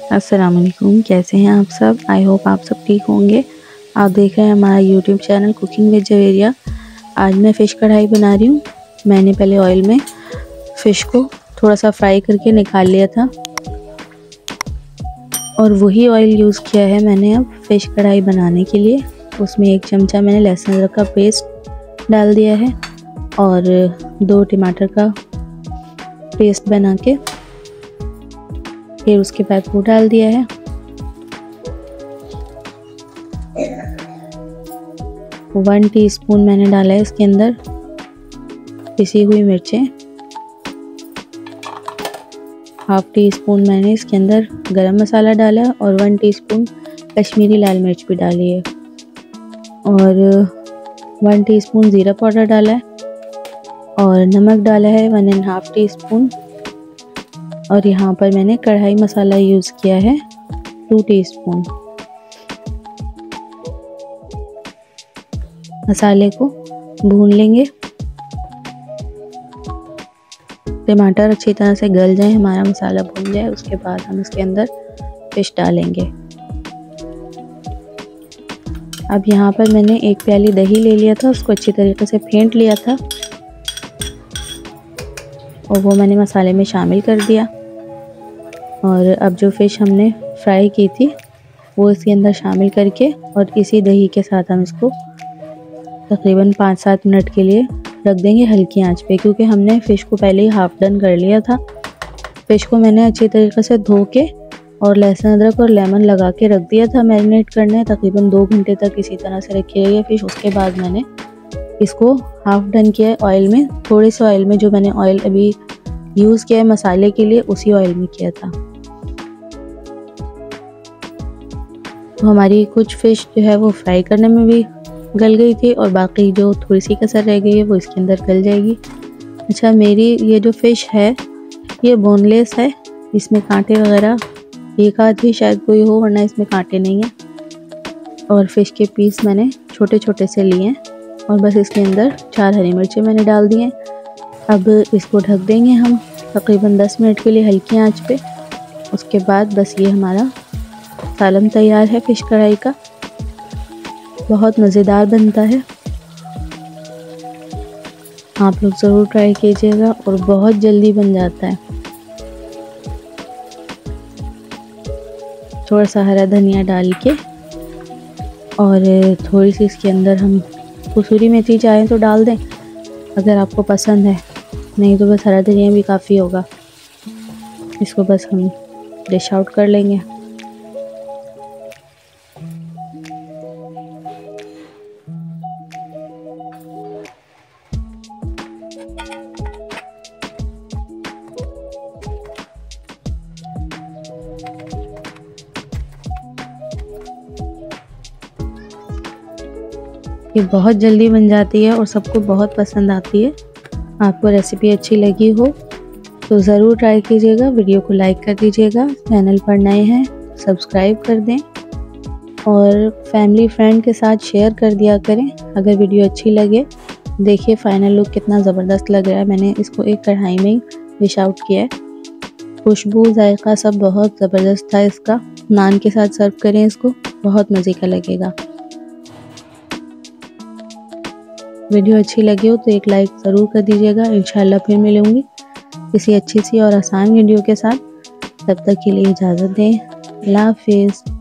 अस्सलाम वालेकुम, कैसे हैं आप सब। आई होप आप सब ठीक होंगे। आप देख रहे हैं हमारा YouTube channel cooking with Javeria. आज मैं फ़िश कढ़ाई बना रही हूँ। मैंने पहले ऑयल में फ़िश को थोड़ा सा फ्राई करके निकाल लिया था और वही ऑयल यूज़ किया है मैंने अब फ़िश कढ़ाई बनाने के लिए। उसमें 1 चमचा मैंने लहसुन अदरक का पेस्ट डाल दिया है और 2 टमाटर का पेस्ट बना के फिर उसके बाद वो डाल दिया है। वन टीस्पून मैंने डाला है इसके अंदर पिसी हुई मिर्चें। हाफ टी स्पून मैंने इसके अंदर गरम मसाला डाला और 1 टीस्पून कश्मीरी लाल मिर्च भी डाली है और 1 टीस्पून ज़ीरा पाउडर डाला है और नमक डाला है 1.5 टीस्पून। और यहाँ पर मैंने कढ़ाई मसाला यूज़ किया है 2 टीस्पून। मसाले को भून लेंगे। टमाटर अच्छी तरह से गल जाए, हमारा मसाला भून जाए, उसके बाद हम इसके अंदर फिश डालेंगे। अब यहाँ पर मैंने 1 प्याली दही ले लिया था, उसको अच्छी तरीके से फेंट लिया था और वो मैंने मसाले में शामिल कर दिया। और अब जो फ़िश हमने फ्राई की थी वो इसके अंदर शामिल करके और इसी दही के साथ हम इसको तकरीबन 5-7 मिनट के लिए रख देंगे हल्की आंच पे, क्योंकि हमने फ़िश को पहले ही हाफ डन कर लिया था। फ़िश को मैंने अच्छी तरीके से धो के और लहसुन अदरक और लेमन लगा के रख दिया था मैरिनेट करने। तकरीबन 2 घंटे तक इसी तरह से रखी रही है फ़िश। उसके बाद मैंने इसको हाफ डन किया है ऑयल में, थोड़े से ऑयल में, जो मैंने ऑयल अभी यूज़ किया है मसाले के लिए उसी ऑयल में किया था। तो हमारी कुछ फ़िश जो है वो फ्राई करने में भी गल गई थी और बाकी जो थोड़ी सी कसर रह गई है वो इसके अंदर गल जाएगी। अच्छा, मेरी ये जो फ़िश है ये बोनलेस है, इसमें कांटे वगैरह एक आध ही शायद कोई हो, वरना इसमें कांटे नहीं है। और फ़िश के पीस मैंने छोटे छोटे से लिए हैं और बस इसके अंदर 4 हरी मिर्चें मैंने डाल दी हैं। अब इसको ढक देंगे हम तकरीबन 10 मिनट के लिए हल्की आंच पे। उसके बाद बस ये हमारा सालन तैयार है फ़िश कढ़ाई का। बहुत मज़ेदार बनता है, आप लोग ज़रूर ट्राई कीजिएगा और बहुत जल्दी बन जाता है। थोड़ा सा हरा धनिया डाल के और थोड़ी सी इसके अंदर हम कसूरी मेथी चाहें तो डाल दें अगर आपको पसंद है, नहीं तो बस हरा धनिया भी काफ़ी होगा। इसको बस हम डिश आउट कर लेंगे। ये बहुत जल्दी बन जाती है और सबको बहुत पसंद आती है। आपको रेसिपी अच्छी लगी हो तो ज़रूर ट्राई कीजिएगा। वीडियो को लाइक कर दीजिएगा, चैनल पर नए हैं सब्सक्राइब कर दें और फैमिली फ्रेंड के साथ शेयर कर दिया करें अगर वीडियो अच्छी लगे। देखिए फाइनल लुक कितना ज़बरदस्त लग रहा है। मैंने इसको एक कढ़ाई में डिश आउट किया है। खुशबू जायका सब बहुत ज़बरदस्त था इसका। नान के साथ सर्व करें इसको, बहुत मज़े का लगेगा। वीडियो अच्छी लगी हो तो एक लाइक ज़रूर कर दीजिएगा। इंशाल्लाह फिर मिलूँगी किसी अच्छी सी और आसान वीडियो के साथ। तब तक के लिए इजाज़त दें। अल्लाह हाफ़िज़।